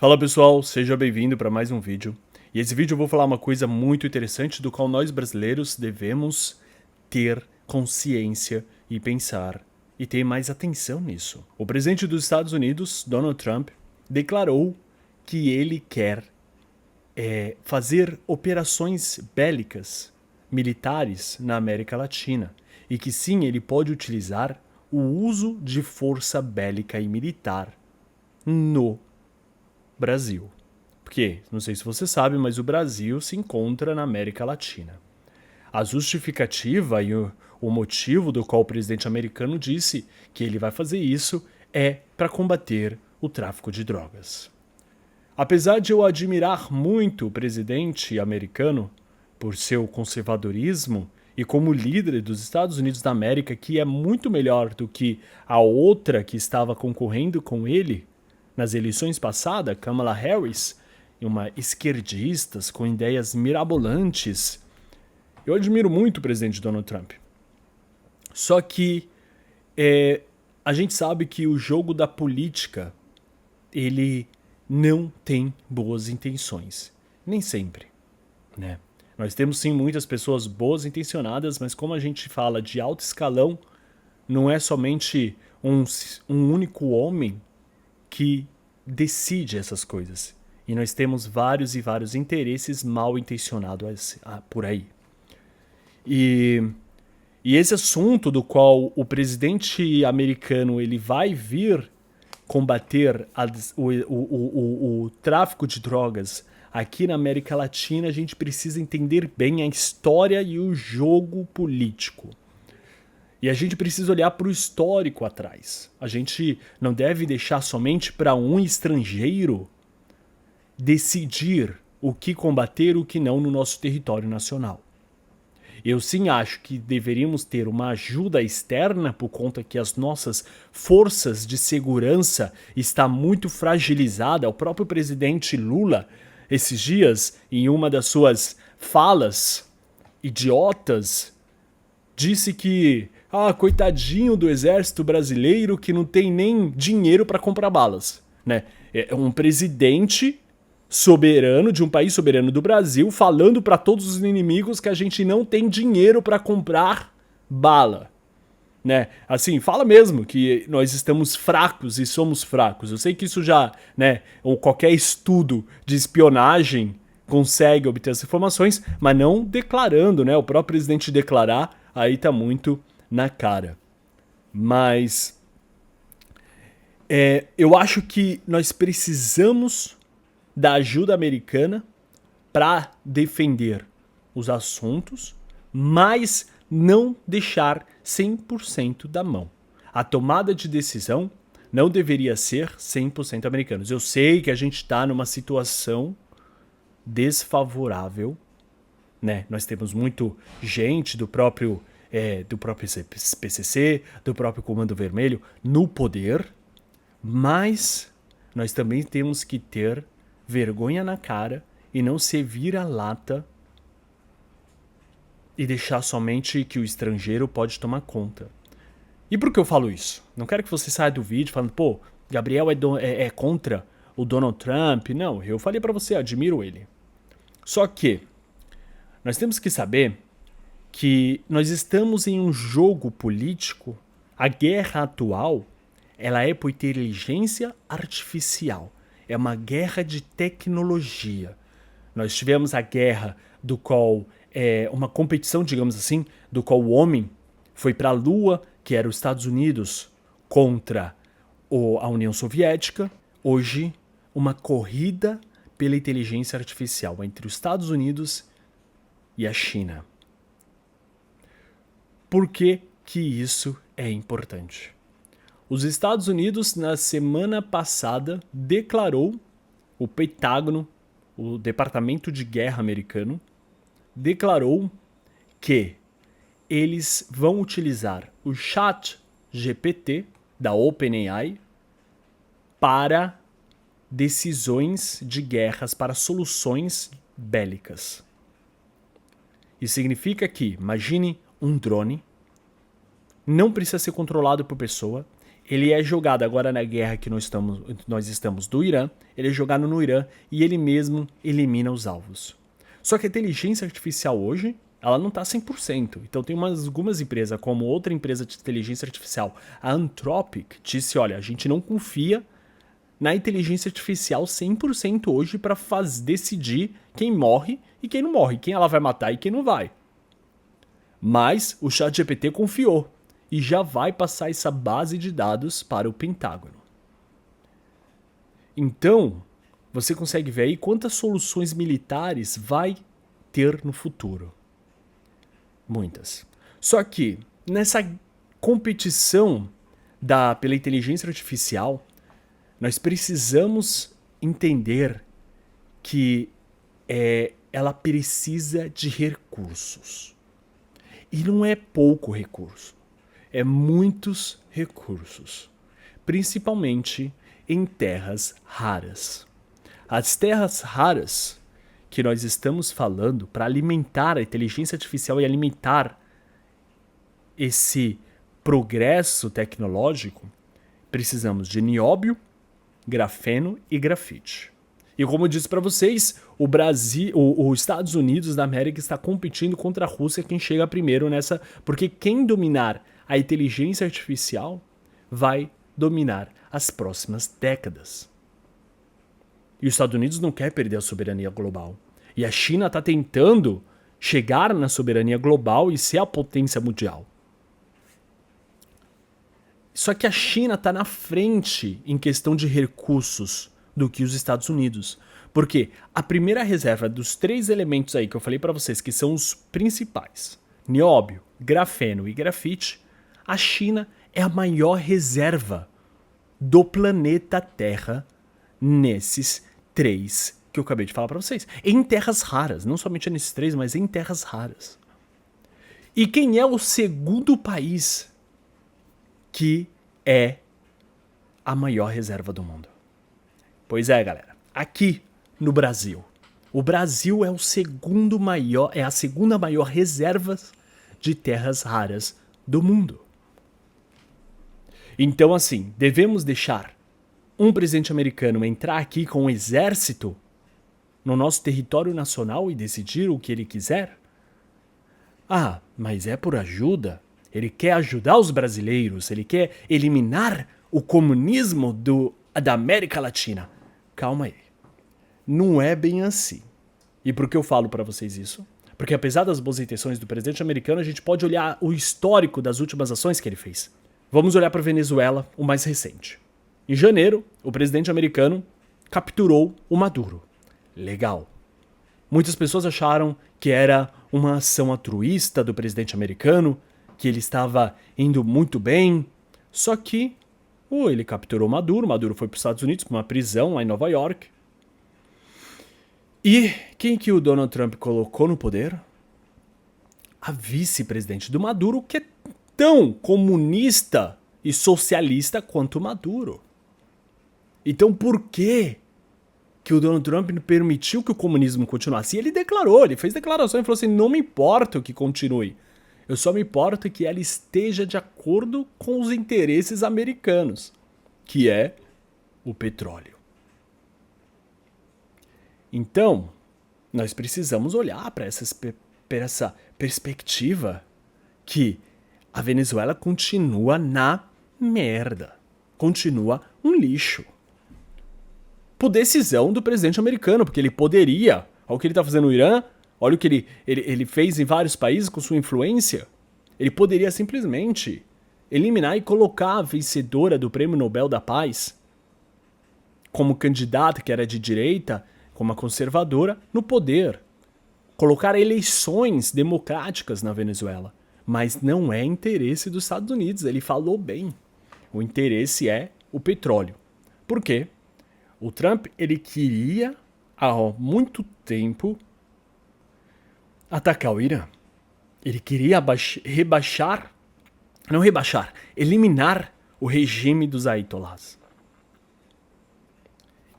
Fala pessoal, seja bem-vindo para mais um vídeo. E esse vídeo eu vou falar uma coisa muito interessante do qual nós brasileiros devemos ter consciência e pensar e ter mais atenção nisso. O presidente dos Estados Unidos, Donald Trump, declarou que ele quer fazer operações bélicas militares na América Latina e que sim, ele pode utilizar o uso de força bélica e militar no Brasil. Porque, não sei se você sabe, mas o Brasil se encontra na América Latina. A justificativa e o motivo do qual o presidente americano disse que ele vai fazer isso é para combater o tráfico de drogas. Apesar de eu admirar muito o presidente americano por seu conservadorismo e como líder dos Estados Unidos da América, que é muito melhor do que a outra que estava concorrendo com ele nas eleições passadas, Kamala Harris, uma esquerdista com ideias mirabolantes, eu admiro muito o presidente Donald Trump. Só que a gente sabe que o jogo da política, ele não tem boas intenções. Nem sempre, né? Nós temos sim muitas pessoas boas intencionadas, mas como a gente fala de alto escalão, não é somente um único homem que decide essas coisas. E nós temos vários e vários interesses mal intencionados por aí. E esse assunto do qual o presidente americano ele vai vir combater o tráfico de drogas aqui na América Latina, a gente precisa entender bem a história e o jogo político. E a gente precisa olhar para o histórico atrás. A gente não deve deixar somente para um estrangeiro decidir o que combater e o que não no nosso território nacional. Eu sim acho que deveríamos ter uma ajuda externa por conta que as nossas forças de segurança está muito fragilizada. O próprio presidente Lula, esses dias, em uma das suas falas idiotas, disse que coitadinho do exército brasileiro que não tem nem dinheiro para comprar balas, né? É um presidente soberano de um país soberano do Brasil falando para todos os inimigos que a gente não tem dinheiro para comprar bala, né? Assim, fala mesmo que nós estamos fracos e somos fracos. Eu sei que isso já, né, ou qualquer estudo de espionagem consegue obter essas informações, mas não declarando, né? O próprio presidente declarar, aí tá muito na cara. Mas eu acho que nós precisamos da ajuda americana para defender os assuntos, mas não deixar 100% da mão. A tomada de decisão não deveria ser 100% americanos. Eu sei que a gente está numa situação desfavorável, né? Nós temos muito gente do próprio PCC, do próprio Comando Vermelho no poder, mas nós também temos que ter vergonha na cara e não ser vira-lata e deixar somente que o estrangeiro pode tomar conta. E por que eu falo isso? Não quero que você saia do vídeo falando, pô, Gabriel é contra o Donald Trump. Não, eu falei pra você, admiro ele. Só que nós temos que saber que nós estamos em um jogo político. A guerra atual, ela é por inteligência artificial. É uma guerra de tecnologia. Nós tivemos a guerra do qual uma competição, digamos assim, do qual o homem foi para a Lua, que era os Estados Unidos contra a União Soviética. Hoje, uma corrida pela inteligência artificial entre os Estados Unidos e a China. Por que que isso é importante? Os Estados Unidos, na semana passada, declarou, o Pentágono, o Departamento de Guerra americano, declarou que eles vão utilizar o ChatGPT da OpenAI para decisões de guerras, para soluções bélicas. Isso significa que, imagine um drone, não precisa ser controlado por pessoa, ele é jogado agora na guerra que nós estamos do Irã, ele é jogado no Irã e ele mesmo elimina os alvos. Só que a inteligência artificial hoje, ela não está 100%. Então tem algumas empresas, como outra empresa de inteligência artificial, a Anthropic, disse, olha, a gente não confia na inteligência artificial 100% hoje para decidir quem morre e quem não morre, quem ela vai matar e quem não vai. Mas o ChatGPT confiou e já vai passar essa base de dados para o Pentágono. Então, você consegue ver aí quantas soluções militares vai ter no futuro. Muitas. Só que, nessa competição pela inteligência artificial, nós precisamos entender que ela precisa de recursos. E não é pouco recurso. É muitos recursos, principalmente em terras raras. As terras raras que nós estamos falando para alimentar a inteligência artificial e alimentar esse progresso tecnológico, precisamos de nióbio, grafeno e grafite. E como eu disse para vocês, os Estados Unidos da América está competindo contra a Rússia, quem chega primeiro nessa, porque quem dominar a inteligência artificial vai dominar as próximas décadas. E os Estados Unidos não quer perder a soberania global. E a China está tentando chegar na soberania global e ser a potência mundial. Só que a China está na frente em questão de recursos do que os Estados Unidos. Porque a primeira reserva dos 3 elementos aí que eu falei para vocês, que são os principais, nióbio, grafeno e grafite, a China é a maior reserva do planeta Terra nesses 3 que eu acabei de falar para vocês. Em terras raras, não somente nesses 3, mas em terras raras. E quem é o segundo país que é a maior reserva do mundo? Pois é, galera. Aqui no Brasil. O Brasil é a segunda maior reserva de terras raras do mundo. Então, assim, devemos deixar um presidente americano entrar aqui com um exército no nosso território nacional e decidir o que ele quiser? Ah, mas é por ajuda. Ele quer ajudar os brasileiros, ele quer eliminar o comunismo da América Latina. Calma aí. Não é bem assim. E por que eu falo para vocês isso? Porque apesar das boas intenções do presidente americano, a gente pode olhar o histórico das últimas ações que ele fez. Vamos olhar para a Venezuela, o mais recente. Em janeiro, o presidente americano capturou o Maduro. Legal. Muitas pessoas acharam que era uma ação altruísta do presidente americano, que ele estava indo muito bem. Só que ele capturou Maduro foi para os Estados Unidos, para uma prisão lá em Nova York. E quem que o Donald Trump colocou no poder? A vice-presidente do Maduro, que é tão comunista e socialista quanto o Maduro. Então por que o Donald Trump permitiu que o comunismo continuasse? E ele declarou, ele fez declaração e falou assim, não me importa que continue. Eu só me importo que ela esteja de acordo com os interesses americanos, que é o petróleo. Então, nós precisamos olhar para essa perspectiva que a Venezuela continua na merda. Continua um lixo. Por decisão do presidente americano, porque ele poderia, olha o que ele está fazendo no Irã, olha o que ele fez em vários países com sua influência, ele poderia simplesmente eliminar e colocar a vencedora do Prêmio Nobel da Paz como candidata, que era de direita, como a conservadora, no poder. Colocar eleições democráticas na Venezuela. Mas não é interesse dos Estados Unidos, ele falou bem. O interesse é o petróleo. Por quê? O Trump, ele queria, há muito tempo, atacar o Irã. Ele queria eliminar o regime dos Ayatollahs.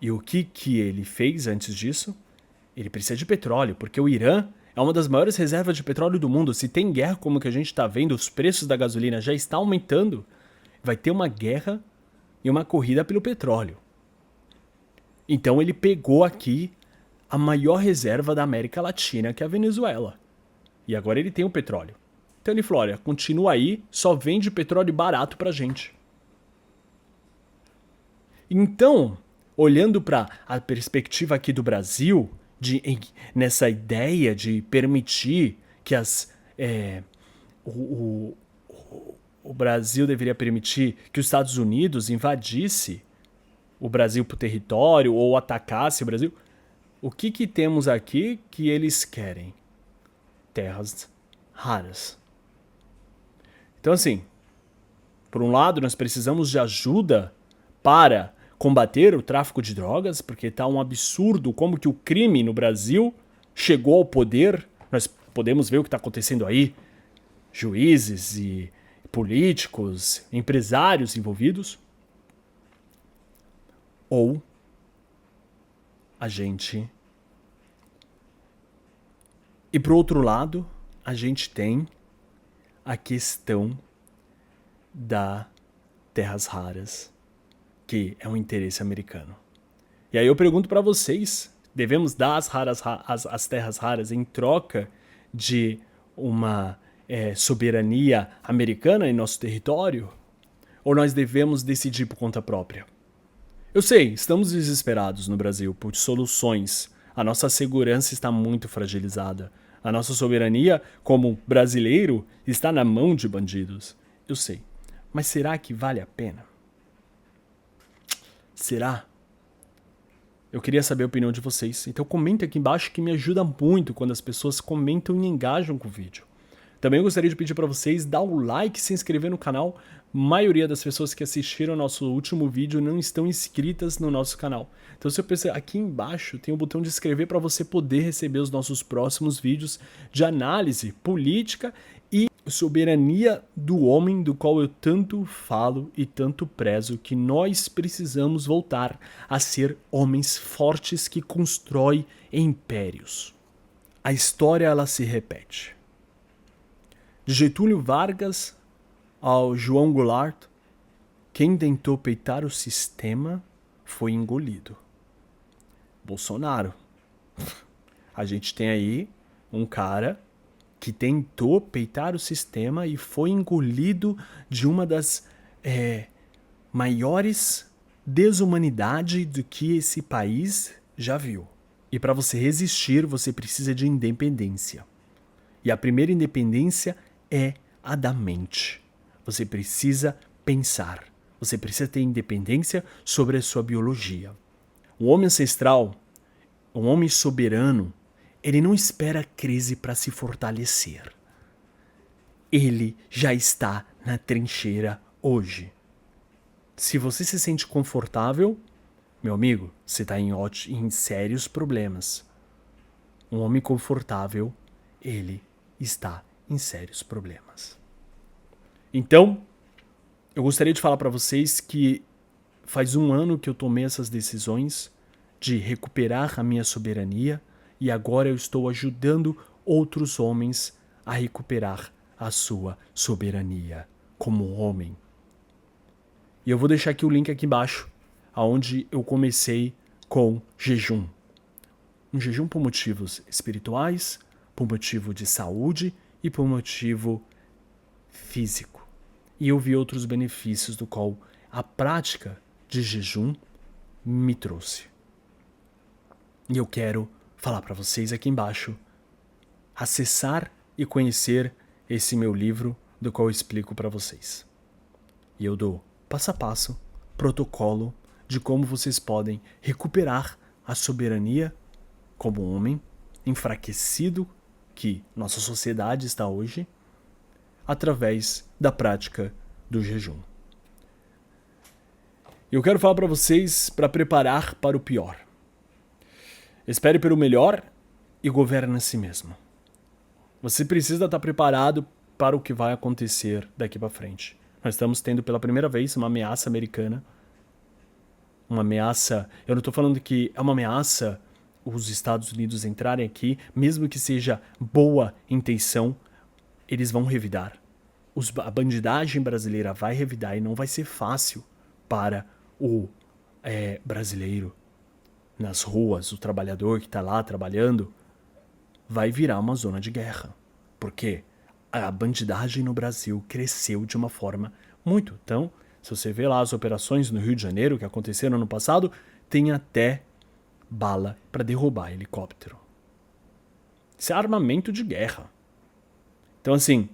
E o que ele fez antes disso? Ele precisa de petróleo, porque o Irã é uma das maiores reservas de petróleo do mundo. Se tem guerra como que a gente está vendo, os preços da gasolina já estão aumentando. vai ter uma guerra e uma corrida pelo petróleo. Então ele pegou aqui a maior reserva da América Latina, que é a Venezuela. E agora ele tem o petróleo. Então ele falou, olha, continua aí, só vende petróleo barato pra gente. Então, olhando para a perspectiva aqui do Brasil, nessa ideia de permitir que o Brasil deveria permitir que os Estados Unidos invadisse o Brasil por território ou atacasse o Brasil, o que temos aqui que eles querem? Terras raras. Então, assim, por um lado, nós precisamos de ajuda para combater o tráfico de drogas, porque está um absurdo como que o crime no Brasil chegou ao poder. Nós podemos ver o que está acontecendo aí. Juízes e políticos, empresários envolvidos. Ou a gente... E pro outro lado, a gente tem a questão das terras raras, que é um interesse americano. E aí eu pergunto para vocês, devemos dar as terras raras em troca de uma soberania americana em nosso território? Ou nós devemos decidir por conta própria? Eu sei, estamos desesperados no Brasil por soluções. A nossa segurança está muito fragilizada. A nossa soberania, como brasileiro, está na mão de bandidos. Eu sei. Mas será que vale a pena? Será? Eu queria saber a opinião de vocês. Então comenta aqui embaixo que me ajuda muito quando as pessoas comentam e engajam com o vídeo. Também eu gostaria de pedir para vocês dar o like e se inscrever no canal. A maioria das pessoas que assistiram ao nosso último vídeo não estão inscritas no nosso canal. Então se eu pensar aqui embaixo tem um botão de inscrever para você poder receber os nossos próximos vídeos de análise política e soberania do homem do qual eu tanto falo e tanto prezo, que nós precisamos voltar a ser homens fortes que constroem impérios. A história ela se repete. De Getúlio Vargas ao João Goulart, quem tentou peitar o sistema foi engolido. Bolsonaro. A gente tem aí um cara que tentou peitar o sistema e foi engolido de uma das maiores desumanidades do que esse país já viu. E para você resistir, você precisa de independência. E a primeira independência é a da mente. Você precisa pensar. Você precisa ter independência sobre a sua biologia. O homem ancestral, um homem soberano, ele não espera crise para se fortalecer. Ele já está na trincheira hoje. Se você se sente confortável, meu amigo, você está em sérios problemas. Um homem confortável, ele está em sérios problemas. Então, eu gostaria de falar para vocês que faz um ano que eu tomei essas decisões de recuperar a minha soberania e agora eu estou ajudando outros homens a recuperar a sua soberania como homem. E eu vou deixar aqui o link aqui embaixo, aonde eu comecei com jejum. Um jejum por motivos espirituais, por motivo de saúde e por motivo físico. E eu vi outros benefícios do qual a prática de jejum me trouxe. E eu quero falar para vocês aqui embaixo, acessar e conhecer esse meu livro do qual eu explico para vocês. E eu dou passo a passo, protocolo de como vocês podem recuperar a soberania como homem enfraquecido que nossa sociedade está hoje, através da prática do jejum. Eu quero falar para vocês para preparar para o pior. Espere pelo melhor e governe a si mesmo. Você precisa estar preparado para o que vai acontecer daqui para frente. Nós estamos tendo pela primeira vez uma ameaça americana. Uma ameaça, eu não estou falando que é uma ameaça os Estados Unidos entrarem aqui, mesmo que seja boa intenção, eles vão revidar. a bandidagem brasileira vai revidar e não vai ser fácil para o brasileiro nas ruas, o trabalhador que está lá trabalhando, vai virar uma zona de guerra. Porque a bandidagem no Brasil cresceu de uma forma muito. Então, se você vê lá as operações no Rio de Janeiro que aconteceram no passado, tem até bala para derrubar helicóptero. Isso é armamento de guerra. Então, assim,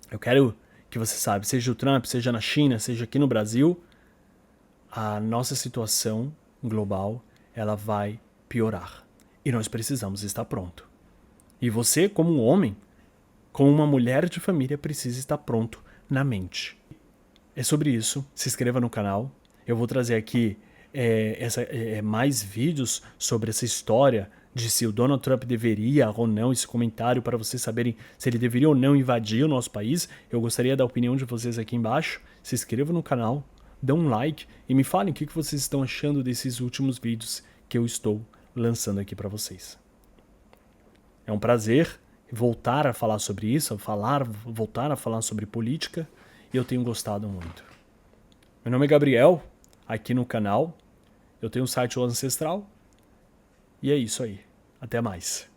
eu quero que você saiba, seja o Trump, seja na China, seja aqui no Brasil, a nossa situação global, ela vai piorar. E nós precisamos estar pronto. E você, como um homem, como uma mulher de família, precisa estar pronto na mente. É sobre isso. Se inscreva no canal. Eu vou trazer aqui mais vídeos sobre essa história de se o Donald Trump deveria ou não, esse comentário para vocês saberem se ele deveria ou não invadir o nosso país. Eu gostaria da opinião de vocês aqui embaixo. Se inscreva no canal, dê um like e me falem o que vocês estão achando desses últimos vídeos que eu estou lançando aqui para vocês. É um prazer voltar a falar sobre isso, voltar a falar sobre política, e eu tenho gostado muito. Meu nome é Gabriel, aqui no canal, eu tenho o site O Ancestral, e é isso aí. Até mais.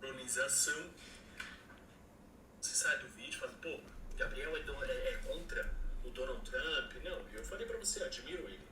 Colonização. Você sai do vídeo e fala, pô, Gabriel é contra o Donald Trump. Não, eu falei pra você, admiro ele.